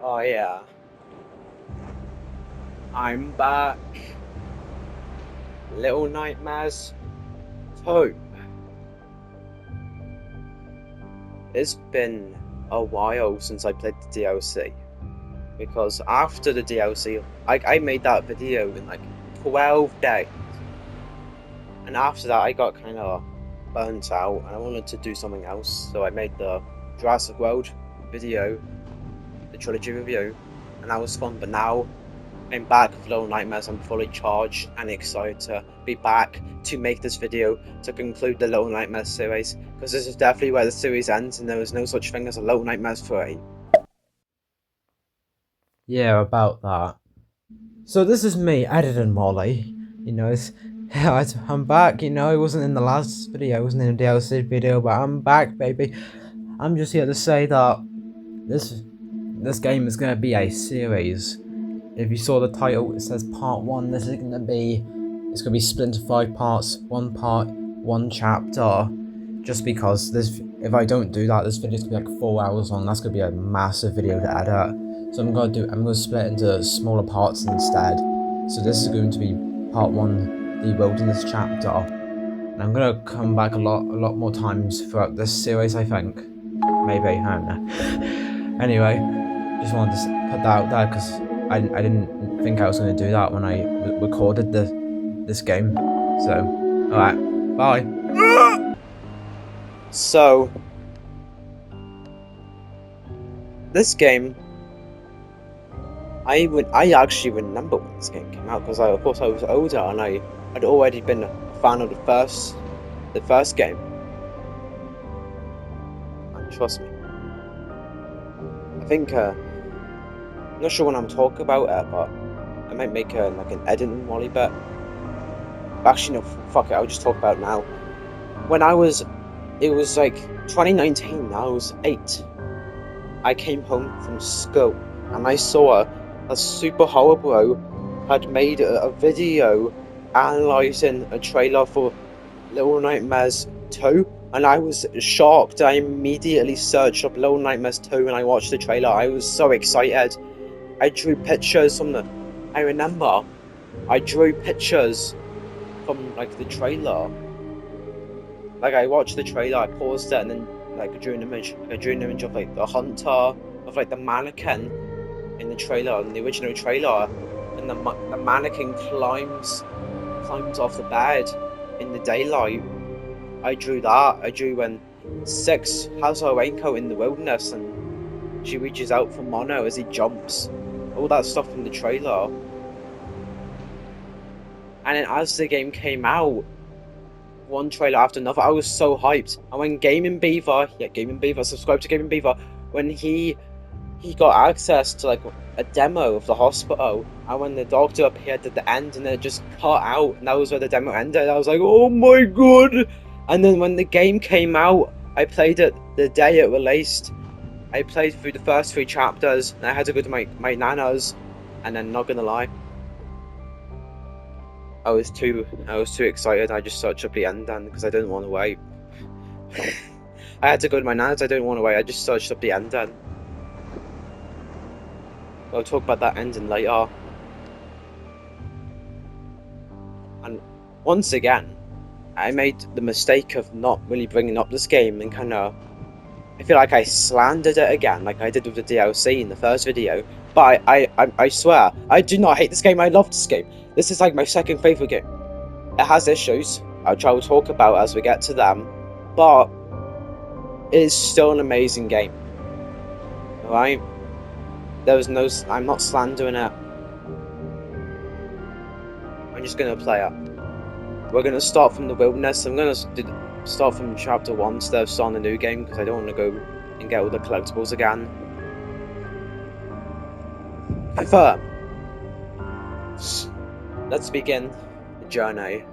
Oh yeah, I'm back. Little Nightmares 2. It's been a while since I played the DLC. Because after the DLC, I made that video in like 12 days. And after that, I got kind of burnt out and I wanted to do something else. So I made the Jurassic World video, the trilogy review, and that was fun. But now I'm back with Little Nightmares. I'm fully charged and excited to be back to make this video to conclude the Little Nightmares series, because this is definitely where the series ends and there is no such thing as a Little Nightmares 3. Yeah, about that. So this is me, editing Molly. I'm back. I wasn't in the last video, I wasn't in the DLC video, but I'm back, baby. I'm just here to say that this game is gonna be a series. If you saw the title, it says part 1. It's gonna be split into 5 parts. 1 part, 1 chapter. Just because if I don't do that, this video's gonna be like 4 hours long. That's gonna be a massive video to edit. So I'm gonna split it into smaller parts instead. So this is going to be part 1, the wilderness chapter. And I'm gonna come back a lot more times throughout this series, I think. Maybe, I don't know. Anyway, just wanted to put that out there because I didn't think I was gonna do that when I recorded this game. So, alright, bye. So, this game, I actually remember when this game came out, because of course I was older and I'd already been a fan of the first game. And trust me, I think I'm not sure when I'm talking about it, but I might make like an editing Molly bit. Actually, no, fuck it, I'll just talk about it now. It was like 2019. I was 8. I came home from school and I saw a Super Horror Bro had made a video analysing a trailer for Little Nightmares 2, and I was shocked. I immediately searched up Little Nightmares 2 and I watched the trailer. I was so excited. I drew pictures I remember I drew pictures from like the trailer. Like I watched the trailer, I paused it, and then like I drew an image of like the hunter, of like the mannequin in the trailer, in the original trailer, and the mannequin climbs off the bed in the daylight. I drew that. I drew when Six has her raincoat in the wilderness and she reaches out for Mono as he jumps. All that stuff from the trailer. And then as the game came out, one trailer after another, I was so hyped. And when subscribe to Gaming Beaver, when he got access to like a demo of the hospital, and when the doctor appeared at the end and it just cut out and that was where the demo ended, I was like, oh my god. And then when the game came out, I played it the day it released. I played through the first 3 chapters and I had to go to my nana's, and then not gonna lie, I was too excited. I just searched up the ending because I didn't want to wait. I had to go to my nana's, I didn't want to wait, I just searched up the ending. I'll talk about that ending later. And once again, I made the mistake of not really bringing up this game and I feel like I slandered it again, like I did with the DLC in the first video. But I swear, I do not hate this game. I love this game. This is like my second favourite game. It has issues, which I will talk about as we get to them, but it is still an amazing game. Alright? I'm not slandering it. I'm just gonna play it. We're gonna start from the wilderness. I'm gonna start from chapter 1 instead of starting a new game, because I don't want to go and get all the collectibles again. Confirm. Let's begin the journey.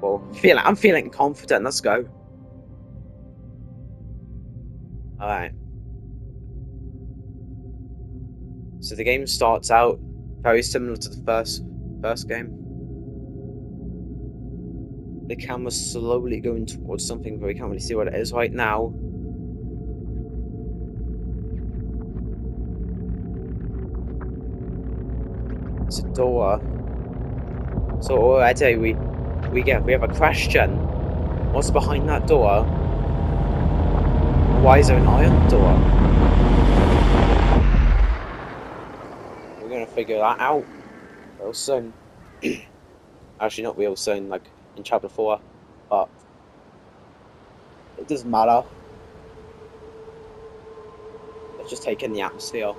Well, I'm feeling confident. Let's go. Alright. So the game starts out very similar to the first game. The camera's slowly going towards something, but we can't really see what it is right now. It's a door. So already we have a question. What's behind that door? Why is there an iron door? We're gonna figure that out real soon. Actually, not real soon, like in chapter 4, but it doesn't matter. Let's just take in the atmosphere.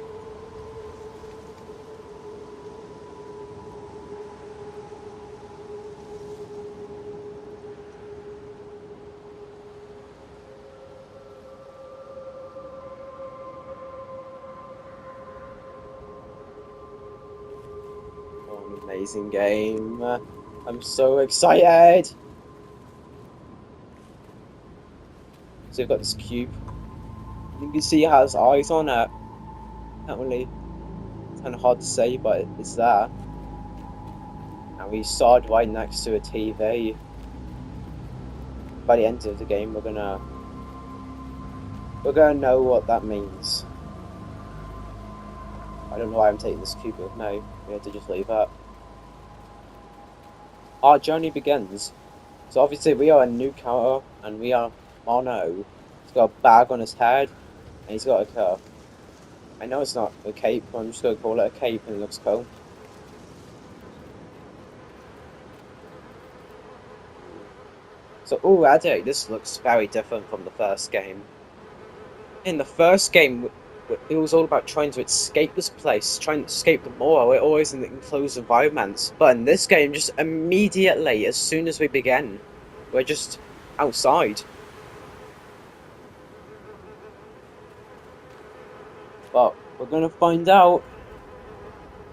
Oh, an amazing game. I'm so excited! So we've got this cube. You can see it has eyes on it. Can't really, it's kind of hard to say, but it's there. And we started right next to a TV. By the end of the game, we're gonna know what that means. I don't know why I'm taking this cube with me. We have to just leave it. Our journey begins. So obviously we are a new character, and we are Mono. He's got a bag on his head, and he's got a cape. I know it's not a cape, but I'm just gonna call it a cape, and it looks cool. So already, this looks very different from the first game. In the first game, it was all about trying to escape this place, trying to escape the moor. We're always in the enclosed environments. But in this game, just immediately, as soon as we begin, we're just outside. But we're gonna find out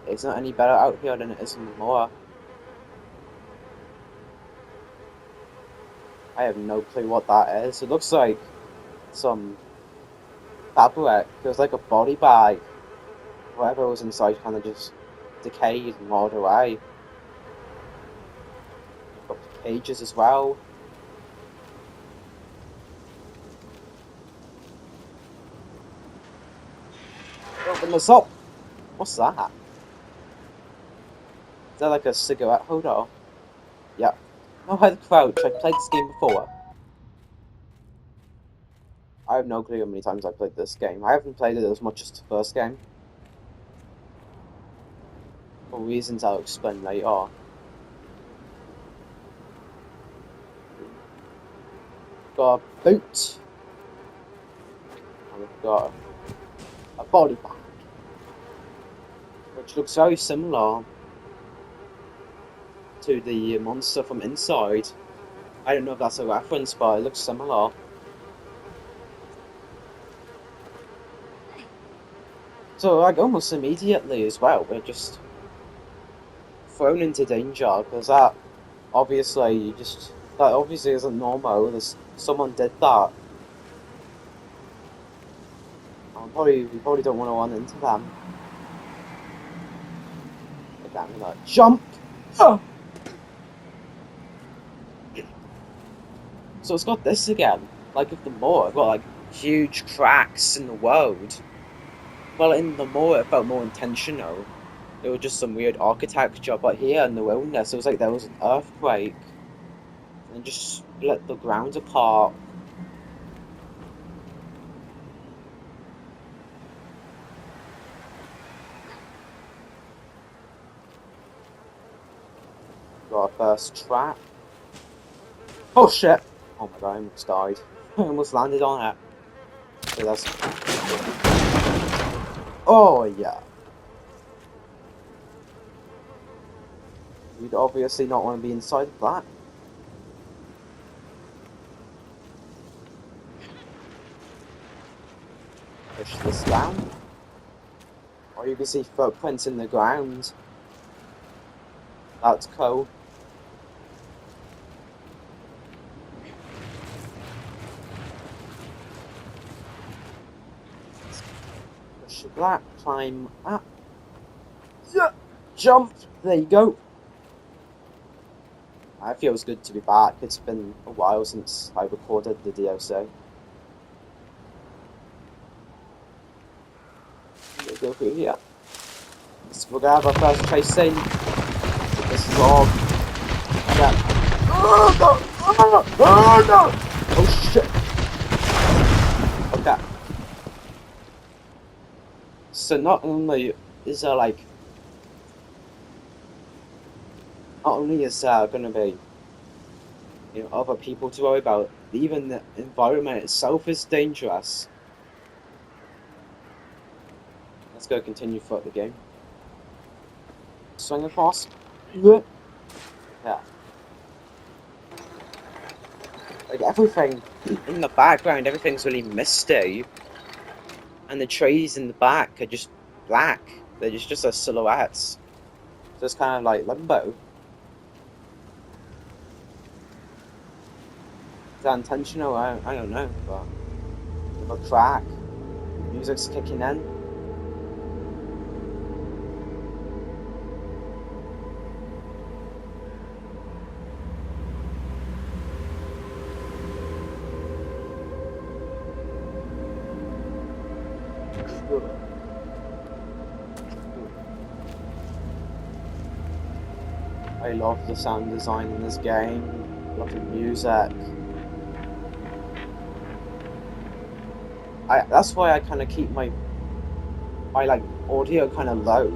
it's not any better out here than it is in the moor. I have no clue what that is. It looks like some fabric. Feels like a body bag. Whatever was inside kind of just decayed and rolled away. Got pages as well. Open this up! What's that? Is that like a cigarette holder? Yeah. No, how to crouch. I've played this game before. I have no clue how many times I've played this game. I haven't played it as much as the first game. For reasons I'll explain later. Got a boot. And we've got a body bag. Which looks very similar to the monster from Inside. I don't know if that's a reference, but it looks similar. So, like, almost immediately as well, we're just thrown into danger, because that obviously isn't normal. Someone did that. We probably don't want to run into them. Like, I'm gonna jump! Oh! So it's got this again. Like, if the moor, I've got like huge cracks in the road. Well, in the moor, it felt more intentional. It was just some weird architecture, but here in the wilderness, it was like there was an earthquake. And just split the ground apart. Got our first trap. Oh shit! Oh my god, I almost died. I almost landed on it. So that's... Oh yeah. You'd obviously not want to be inside of that. Push this down. Or you can see footprints in the ground. That's cool. Push that, climb up. Yeah, jump. There you go. It feels good to be back. It's been a while since I recorded the DLC. We'll go through here. We're gonna have our first chase scene. This log. Yeah. Oh no! Oh no! Oh shit! Okay. So not only is there gonna be other people to worry about, even the environment itself is dangerous. Let's go continue throughout the game. Swing across. Yeah. Like everything in the background, everything's really misty, and the trees in the back are just black. They're just a silhouettes. So it's kind of like limbo. Is that intentional? I don't know, but a track, music's kicking in. I love the sound design in this game. Love the music. That's why I kind of keep my audio kind of low,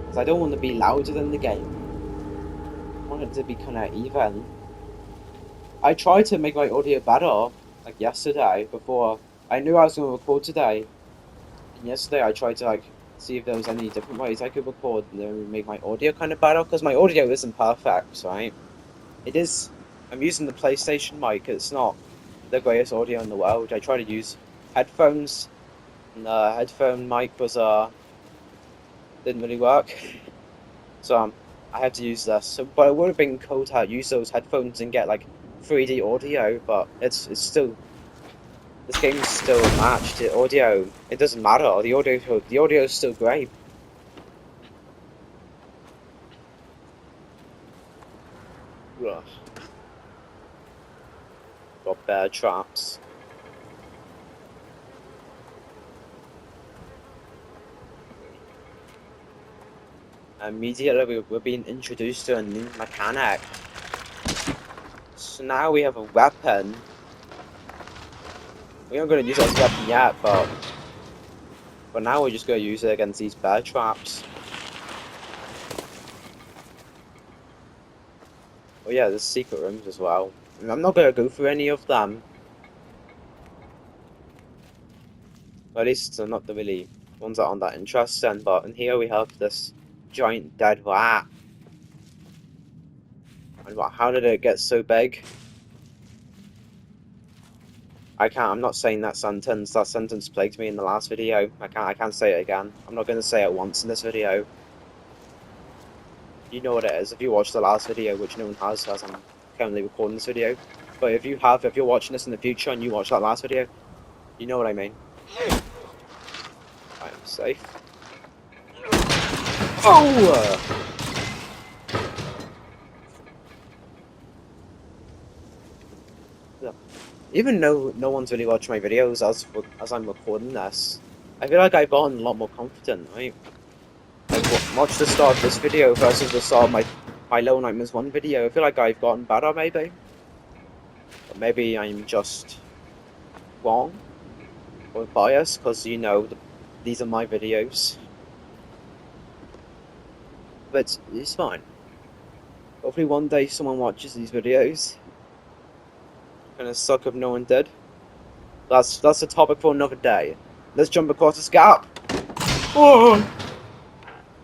because I don't want to be louder than the game. I want it to be kind of even. I tried to make my audio better, like yesterday, before I knew I was going to record today. And yesterday I tried to see if there was any different ways I could record and then make my audio kind of better, because my audio isn't perfect, right? It is. I'm using the PlayStation mic. It's not the greatest audio in the world. I tried to use headphones, and the headphone mic didn't really work. So I had to use this. But it would have been cool to use those headphones and get 3D audio. But it's still, this game's still matched. The audio, it doesn't matter. The audio is still great. Ugh. Got bear traps. Immediately we're being introduced to a new mechanic. So now we have a weapon. We aren't going to use it as a weapon yet, but now we're just going to use it against these bear traps. Oh yeah, there's secret rooms as well. I'm not going to go through any of them. Or at least they're not the really ones that aren't that interesting, but in here we have this giant dead rat. And how did it get so big? I'm not saying that sentence. That sentence plagued me in the last video. I can't say it again. I'm not going to say it once in this video. You know what it is if you watched the last video, which no one has, as I'm currently recording this video. But if you're watching this in the future and you watch that last video, you know what I mean. I am safe. Oh! Even though no one's really watching my videos as I'm recording this, I feel like I've gotten a lot more confident, right? Watch the start of this video versus the start of my Little Nightmares 1 video. I feel like I've gotten better, maybe. But maybe I'm just wrong or biased, because these are my videos. But it's fine. Hopefully one day someone watches these videos. Gonna suck if no one did. That's a topic for another day. Let's jump across this gap. Oh!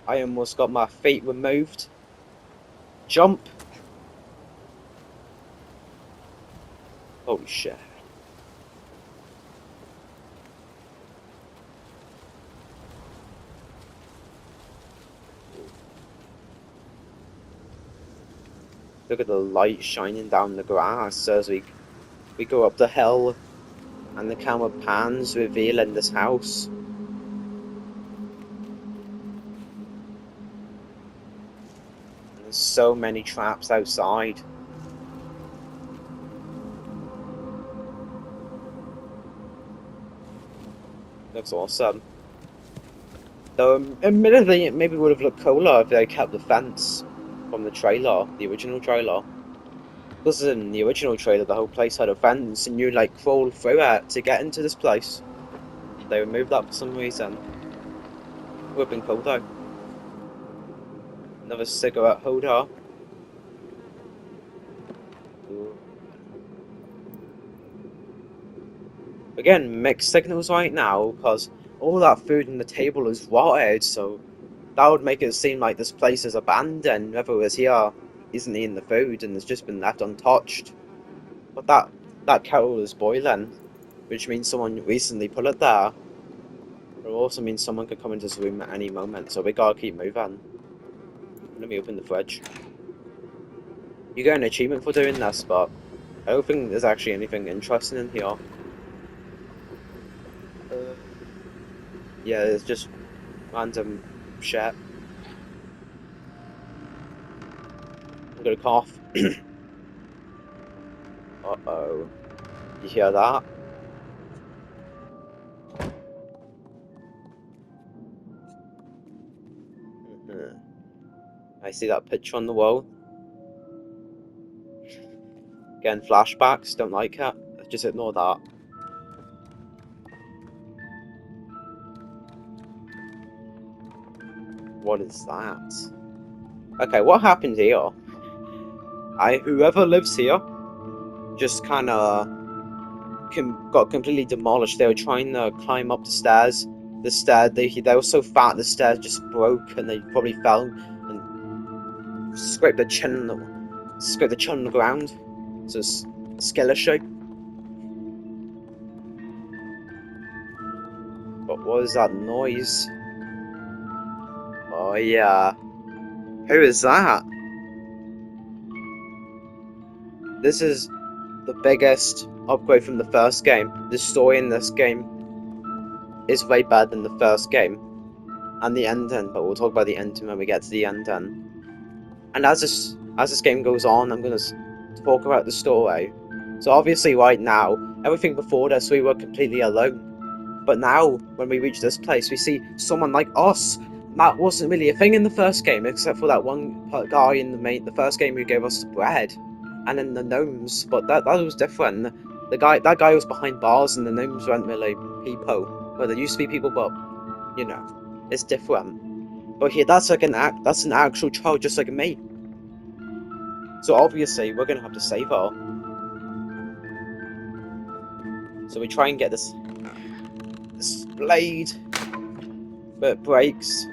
I almost got my feet removed. Jump. Holy shit. Look at the light shining down the grass as we go up the hill, and the camera pans, revealing this house. There's so many traps outside. Looks awesome. Though, admittedly, it maybe would have looked cooler if they kept the fence from the trailer, the original trailer. Because in the original trailer, the whole place had a fence, and you like crawl through it to get into this place. They removed that for some reason. Would have been cool though. Another cigarette holder. Ooh. Again, mixed signals right now, because all that food on the table is rotted, so that would make it seem like this place is abandoned. Whoever was here isn't eating the food and it's just been left untouched. But that kettle is boiling, which means someone recently put it there. It also means someone could come into this room at any moment, so we gotta keep moving. Let me open the fridge. You get an achievement for doing this, but I don't think there's actually anything interesting in here. Yeah, it's just random shit. I'm gonna cough. Uh-oh. You hear that? I see that picture on the wall. Again, flashbacks, don't like it. Just ignore that. What is that? Okay, what happened here? Whoever lives here just kinda got completely demolished. They were trying to climb up the stairs. The stairs, they were so fat the stairs just broke and they probably fell and scraped their chin on the ground. So it's skeleton. But what is that noise? Oh yeah. Who is that? This is the biggest upgrade from the first game. The story in this game is way better than the first game. And the ending, but we'll talk about the ending when we get to the ending. And as this game goes on, I'm gonna talk about the story. So obviously right now, everything before this we were completely alone. But now, when we reach this place, we see someone like us. That wasn't really a thing in the first game, except for that one guy in the first game who gave us the bread. And then the gnomes, but that was different. That guy was behind bars, and the gnomes weren't really people. Well, there used to be people, but you know, it's different. But here, that's an actual child, just like me. So obviously, we're gonna have to save her. So we try and get this blade, but it breaks.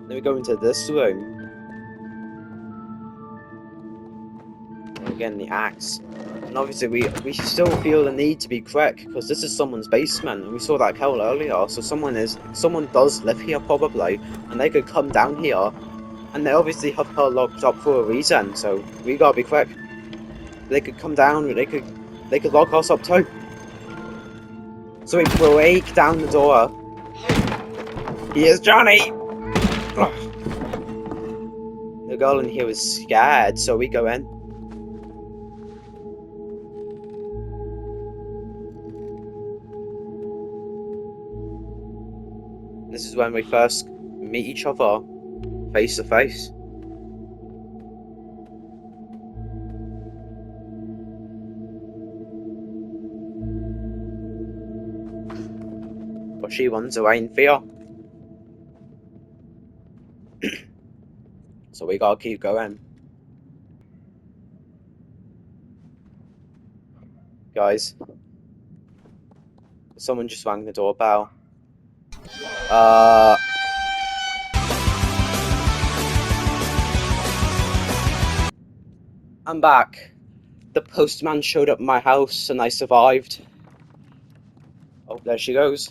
Then we go into this room. Again, the axe. And obviously we still feel the need to be quick, because this is someone's basement, and we saw that kettle earlier, so someone does live here probably, and they could come down here, and they obviously have her locked up for a reason, so we gotta be quick. They could come down, they could lock us up too. So we break down the door. Here's Johnny! Ugh. The girl in here is scared, so we go in. This is when we first meet each other, face to face. But she runs away in fear. So we gotta keep going. Guys, someone just rang the doorbell. I'm back. The postman showed up at my house and I survived. Oh, there she goes.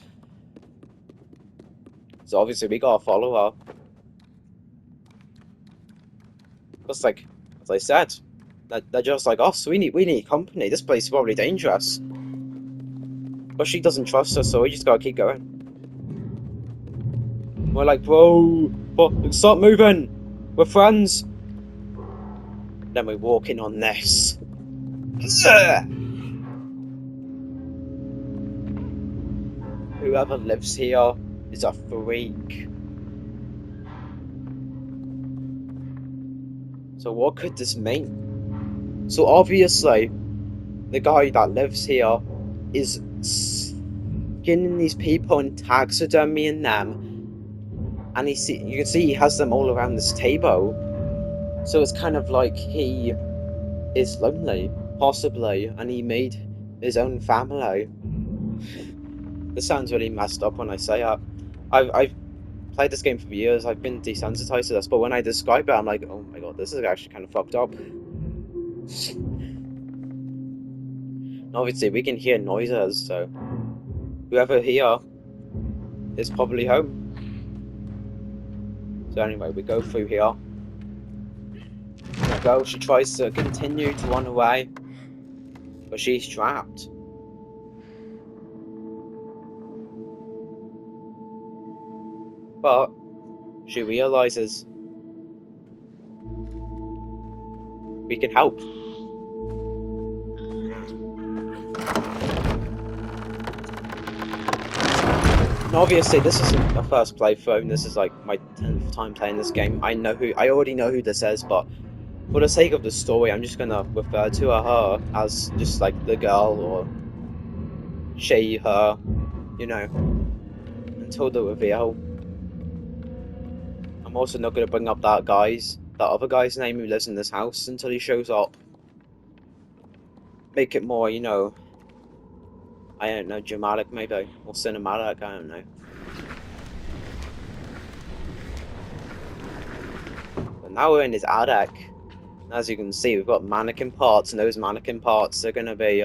So obviously we gotta follow her. Because like, as I said, they're just like us. We need company. This place is probably dangerous. But she doesn't trust us, so we just gotta keep going. We're like, bro, stop moving! We're friends. Then we walk in on this. Ugh! Whoever lives here is a freak. So what could this mean? So obviously, the guy that lives here is skinning these people and taxidermying them, and you can see he has them all around this table. So it's kind of like he is lonely, possibly, and he made his own family. This sounds really messed up when I say it. I've played this game for years, I've been desensitized to this, but when I describe it, I'm like, oh my god, this is actually kind of fucked up. Obviously, we can hear noises, so whoever here is probably home. So anyway, we go through here. The girl, she tries to continue to run away, but she's trapped. But she realizes we can help. And obviously, this isn't the first playthrough. This is like my 10th time playing this game. I already know who this is, but for the sake of the story, I'm just gonna refer to her as just like the girl or she, her, you know, until the reveal. I'm also not gonna bring up that other guy's name who lives in this house until he shows up. Make it more, you know, I don't know, dramatic maybe, or cinematic, I don't know. But now we're in his attic. As you can see, we've got mannequin parts, and those mannequin parts are gonna be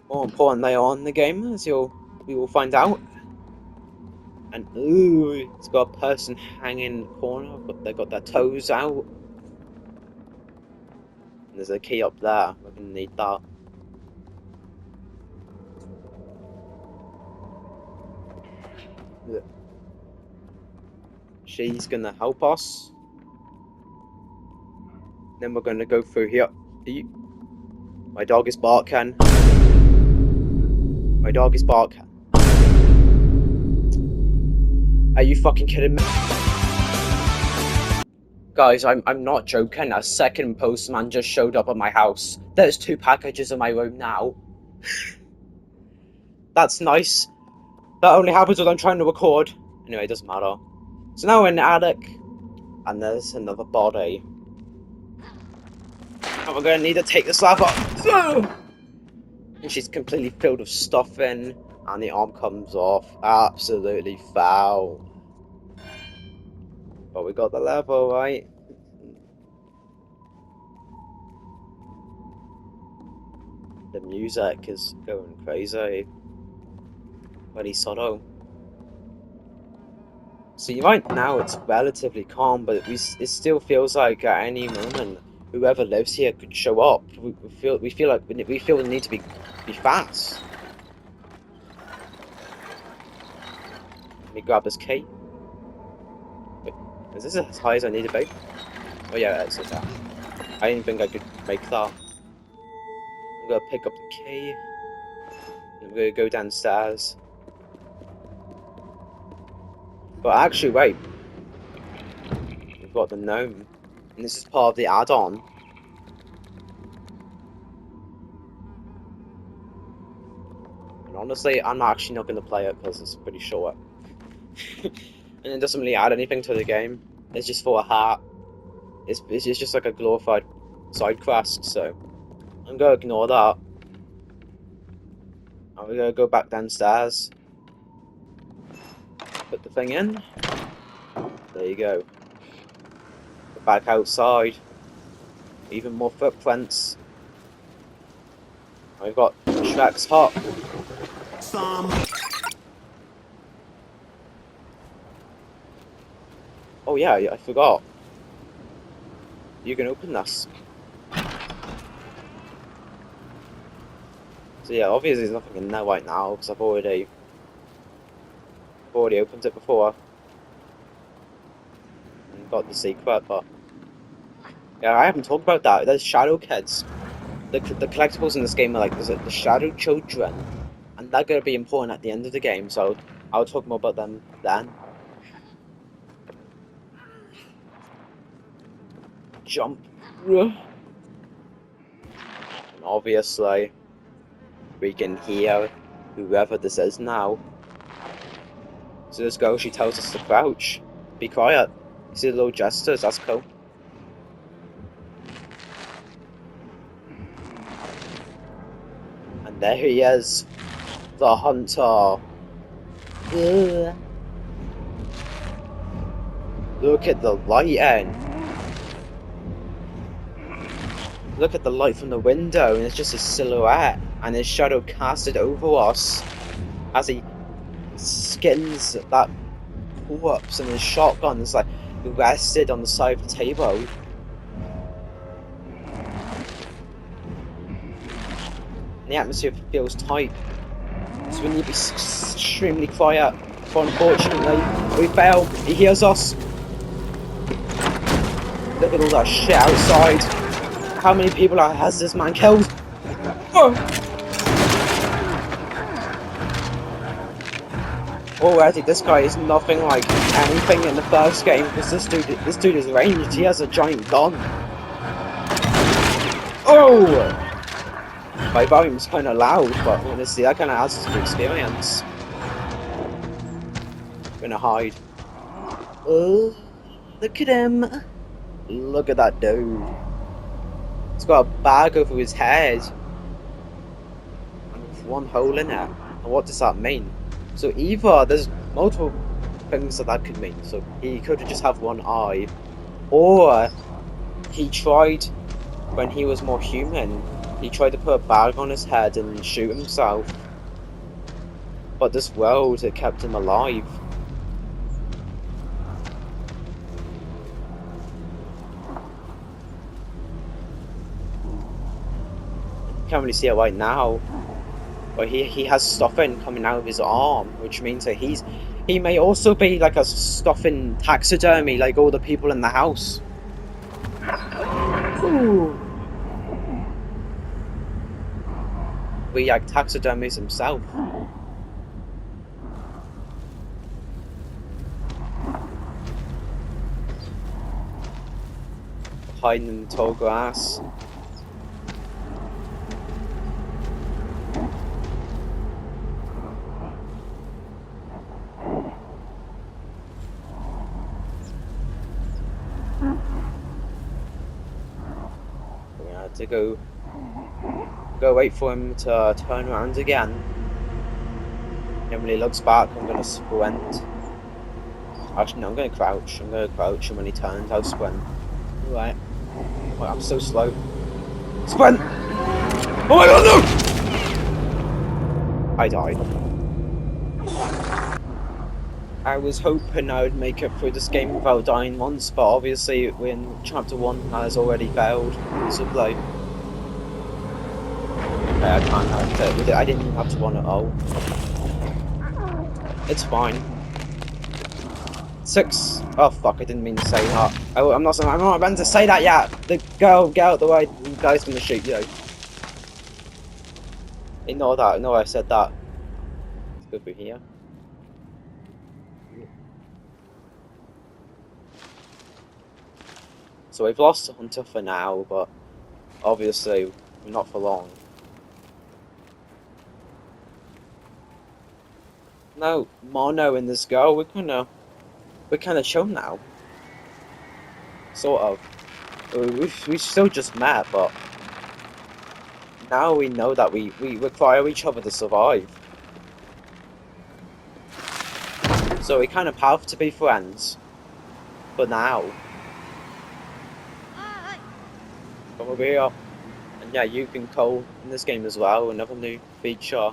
more important later on in the game, as we will find out. And ooh, it's got a person hanging in the corner, but they got their toes out. And there's a key up there. We're gonna need that. She's gonna help us. Then we're gonna go through here. My dog is barking. My dog is barking. Are you fucking kidding me? Guys, I'm not joking. A second postman just showed up at my house. There's 2 packages in my room now. That's nice. That only happens when I'm trying to record. Anyway, it doesn't matter. So now we're in the attic, and there's another body. And we're gonna need to take the slab off. And she's completely filled with stuffing, and the arm comes off. Absolutely foul. But we got the level, right? The music is going crazy. Very subtle. See, right now it's relatively calm, but it still feels like at any moment whoever lives here could show up. We feel the need to be fast. Let me grab this key. Wait, is this as high as I need to be? Oh yeah, it's that. I didn't think I could make that. I'm gonna pick up the key. And I'm gonna go downstairs. But actually, wait. We've got the gnome. And this is part of the add-on. And honestly, I'm actually not going to play it because it's pretty short. And it doesn't really add anything to the game. It's just for a hat. It's just like a glorified side quest, so I'm going to ignore that. And we're going to go back downstairs. Put the thing in. There you go. We're back outside. Even more footprints. We've got Shrek's hut. Oh yeah, I forgot. You can open this. So yeah, obviously there's nothing in there right now because I've already opened it before. got the secret, but yeah, I haven't talked about that. There's Shadow Kids. The collectibles in this game are like there's the Shadow Children, and they're gonna be important at the end of the game. So I'll talk more about them then. Jump. And obviously, we can hear whoever this is now. So this girl, she tells us to crouch. Be quiet. You see the little gestures, that's cool. And there he is. The hunter. Ugh. Look at the lighting. Look at the light from the window, and it's just a silhouette, and his shadow casted over us as he skins that corpse, and his shotgun is like rested on the side of the table. And the atmosphere feels tight, so we need to be extremely quiet. But unfortunately, we fail. He hears us. Look at all that shit outside. How many people has this man killed? Oh! Already, this guy is nothing like anything in the first game because this dude is ranged. He has a giant gun. Oh! My volume's kind of loud, but honestly, that kind of adds to the experience. I'm gonna hide. Oh, look at him! Look at that dude. He's got a bag over his head and one hole in it. And what does that mean? So either there's multiple things that could mean. So he could just have one eye, or he tried, when he was more human, he tried to put a bag on his head and shoot himself. But this world, it kept him alive. Can't really see it right now, but he has stuffing coming out of his arm, which means that he may also be like a stuffing taxidermy, like all the people in the house. Ooh. We like taxidermies himself. Hiding in the tall grass. To go wait for him to turn around again. And when he looks back, I'm gonna sprint. Actually, no, I'm gonna crouch. I'm gonna crouch, and when he turns, I'll sprint. Alright. Oh, I'm so slow. Sprint! Oh my god, no! I died. I was hoping I would make it through this game without dying once, but obviously we're in chapter 1 and that has already failed. So like, okay, I can't have it with it. I didn't even have to run at all. It's fine. 6. Oh fuck! I didn't mean to say that. I'm not meant to say that yet. The girl, get out the way. The guy's gonna shoot you. Ignore that. Ignore I said that. Let's go through here. So we've lost the hunter for now, but obviously not for long. No, Mono and this girl, we're kind of chill now. Sort of. We still just met, but now we know that we require each other to survive. So we kind of have to be friends. For now. Come over here. And yeah, you can call in this game as well, another new feature.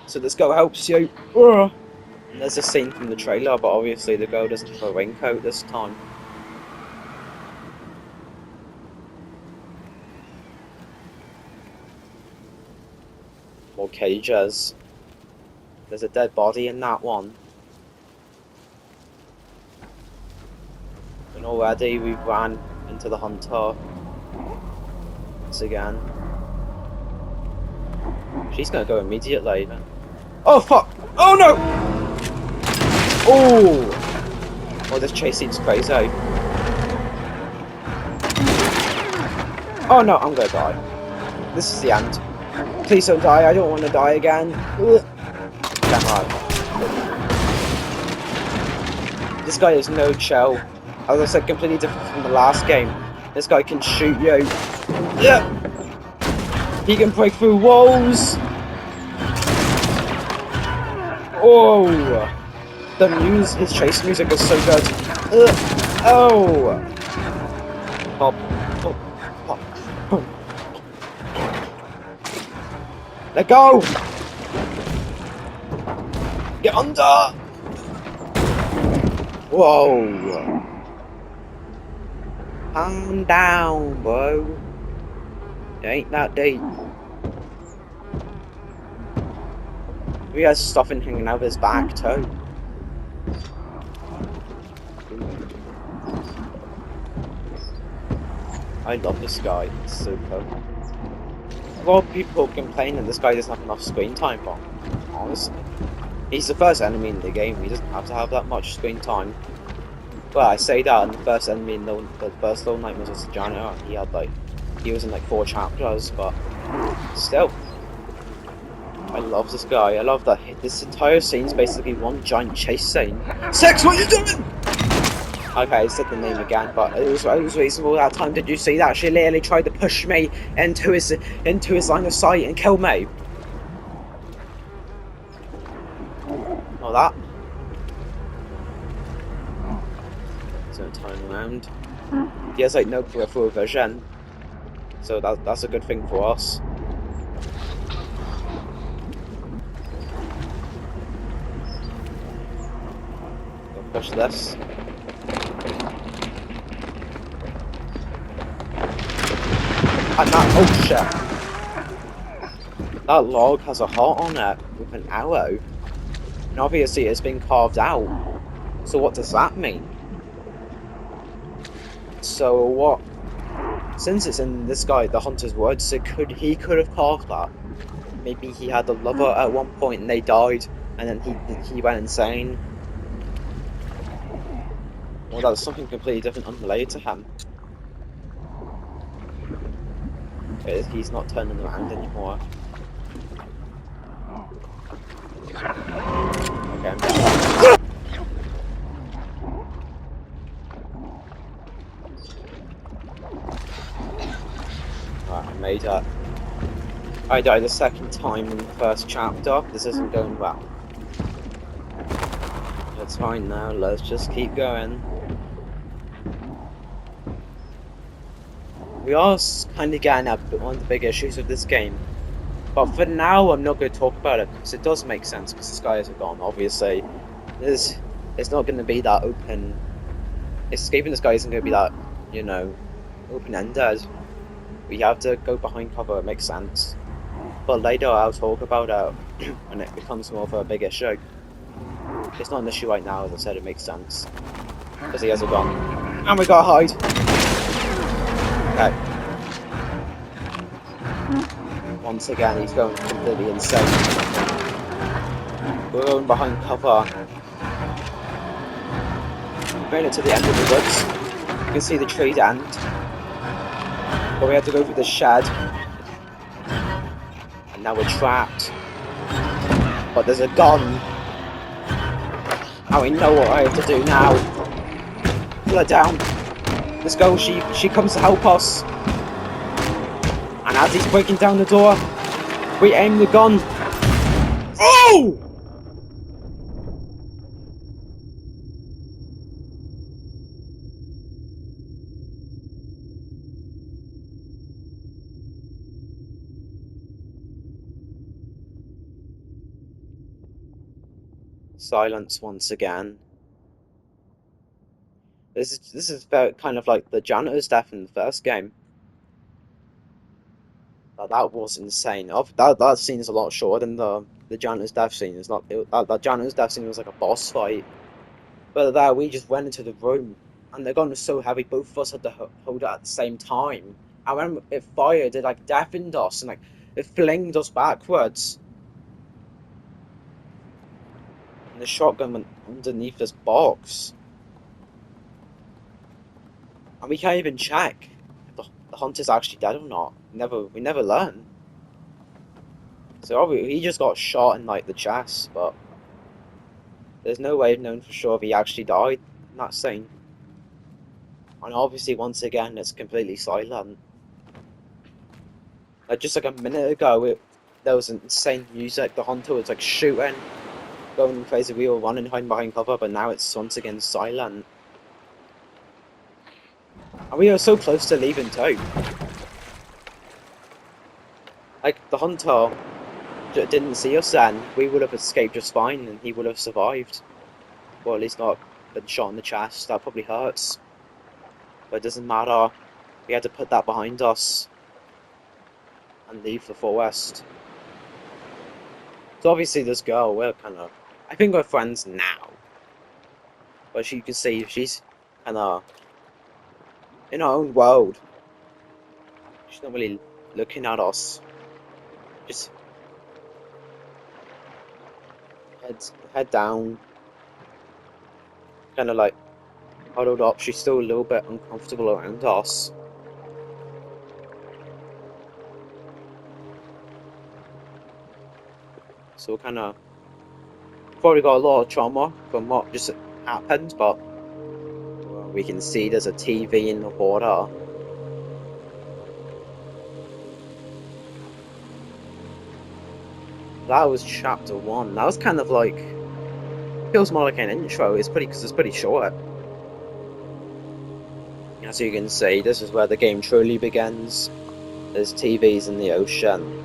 So this girl helps you. And there's a scene from the trailer, but obviously the girl doesn't have a raincoat this time. More cages. There's a dead body in that one. And already we ran into the hunter once again. She's gonna go immediately. Oh fuck! Oh no! Oh! Oh, this chase seems crazy. Oh no, I'm gonna die. This is the end. Please don't die, I don't want to die again. Ugh. Damn right. This guy is no chill. As I said, completely different from the last game. This guy can shoot you. Yeah. He can break through walls. Oh, his chase music is so good. Oh. Pop, pop, pop, pop. Let go. Get under. Whoa. Calm down, bro. It ain't that deep. We got stuff in hanging out of his back too. I love this guy. It's so cool. A lot of people complain that this guy doesn't have enough screen time, but honestly, he's the first enemy in the game. He doesn't have to have that much screen time. Well, I say that, and the first enemy in the first Little Nightmares was the janitor. He was in like 4 chapters, but still. I love this guy. I love that this entire scene's basically one giant chase scene. Sex, what are you doing? Okay, I said the name again, but it was reasonable that time. Did you see that? She literally tried to push me into his line of sight and kill me. Not that. He's gonna turn around. He has like no peripheral vision, so that's a good thing for us. Push this. And that, oh shit. That log has a heart on it with an arrow. And obviously it's been carved out. So what does that mean? So what? Since it's in this guy, the hunter's words, so he could have carved that. Maybe he had a lover at one point and they died, and then he went insane. Well, that's something completely different, unrelated to him. Okay, he's not turning around anymore. Okay, I'm down. Right, I made it. I died a second time in the first chapter. This isn't going well. It's fine now, let's just keep going. We are kind of getting at one of the big issues with this game. But for now, I'm not going to talk about it, because it does make sense, because the skies are gone, obviously. It's not going to be that open. Escaping the sky isn't going to be that, you know, open-ended. We have to go behind cover, it makes sense. But later I'll talk about it when it becomes more of a big issue. It's not an issue right now, as I said, it makes sense. Because he has a gun. And we gotta hide! Okay. Once again, he's going completely insane. We're going behind cover. We made it to the end of the woods. You can see the trees end. But we have to go through the shed. And now we're trapped. But there's a gun. And we know what I have to do now. Pull her down. Let's go, she comes to help us. And as he's breaking down the door, we aim the gun. Oh! Silence once again. This is very, kind of like the janitor's death in the first game. That was insane. That scene is a lot shorter than the janitor's death scene. That janitor's death scene was like a boss fight. But we just went into the room and the gun was so heavy, both of us had to hold it at the same time. And when it fired, it like deafened us and like it flinged us backwards. And the shotgun went underneath this box, and we can't even check if the hunter's actually dead or not. We never learn. So he just got shot in like the chest, but there's no way of knowing for sure if he actually died in that scene. And obviously, once again, it's completely silent. Like just like a minute ago, there was insane music. The hunter was like shooting, going crazy. We were running, hiding behind cover, but now it's once again silent. And we were so close to leaving too. Like the hunter didn't see us then. We would have escaped just fine, and he would have survived. Or at least not been shot in the chest. That probably hurts, but it doesn't matter. We had to put that behind us and leave the forest. So obviously this girl, I think we're friends now. But you can see she's kind of in her own world. She's not really looking at us. Just head down. Kind of like huddled up. She's still a little bit uncomfortable around us. So we're kind of probably got a lot of trauma from what just happened, but we can see there's a TV in the water. That was chapter 1. That was kind of like, feels more like an intro. Because it's pretty short. As you can see, this is where the game truly begins. There's TVs in the ocean.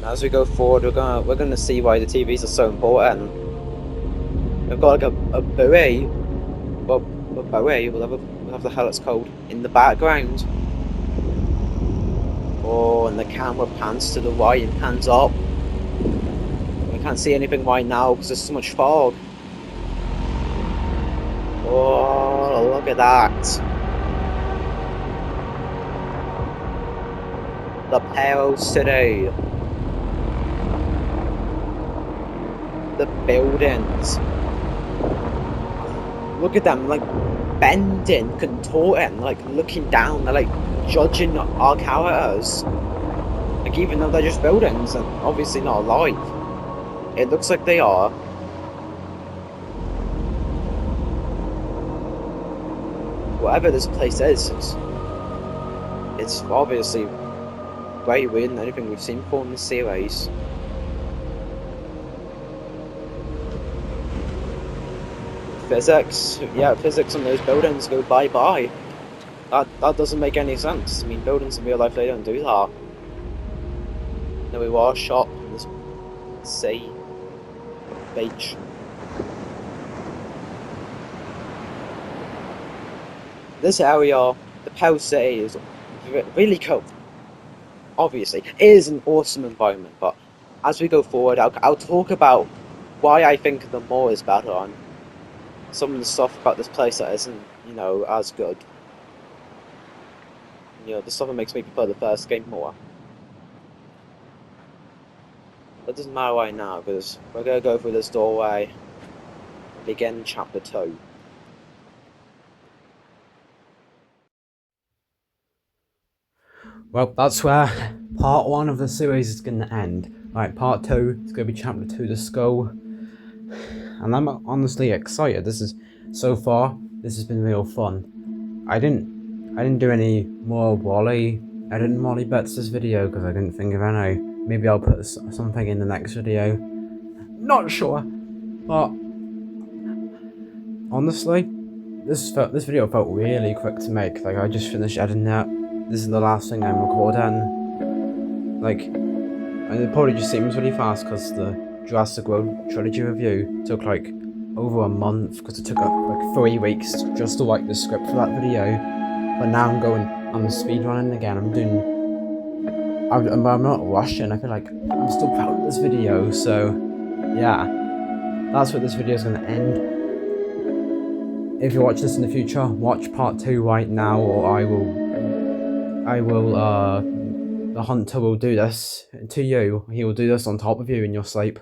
As we go forward, we're gonna see why the TVs are so important. We've got like a buoy, whatever the hell it's called, in the background. Oh, and the camera pans to the right and pans up. We can't see anything right now because there's so much fog. Oh, look at that. The Pearl City. The buildings. Look at them, like, bending, contorting, like, looking down. They're, like, judging our characters. Like, even though they're just buildings and obviously not alive. It looks like they are. Whatever this place is, it's obviously way weirder than anything we've seen before in the series. Physics, yeah, physics on those buildings go bye-bye. That doesn't make any sense. I mean, buildings in real life, they don't do that. Then we were shot on this sea, beach. This area, the Pell City, is really cool. Obviously, it is an awesome environment, but as we go forward, I'll talk about why I think the more is better on some of the stuff about this place that isn't, as good. The stuff that makes me prefer the first game more. That doesn't matter right now, because we're going to go through this doorway and begin chapter 2. Well, that's where part 1 of the series is going to end. Right, part 2 is going to be chapter 2, the skull. And I'm honestly excited. So far, this has been real fun. I didn't do any more editing Wally bets this video because I didn't think of any. Maybe I'll put something in the next video. Not sure, but honestly, this video felt really quick to make. Like, I just finished editing it. This is the last thing I'm recording. Like, and it probably just seems really fast because the Jurassic World trilogy review took like over a month because it took like 3 weeks just to write the script for that video. But now I'm speedrunning again. I'm not rushing. I feel like I'm still proud of this video. So yeah. that's where this video is going to end. If you watch this in the future, watch part 2 right now, or the hunter will do this to you. He will do this on top of you in your sleep.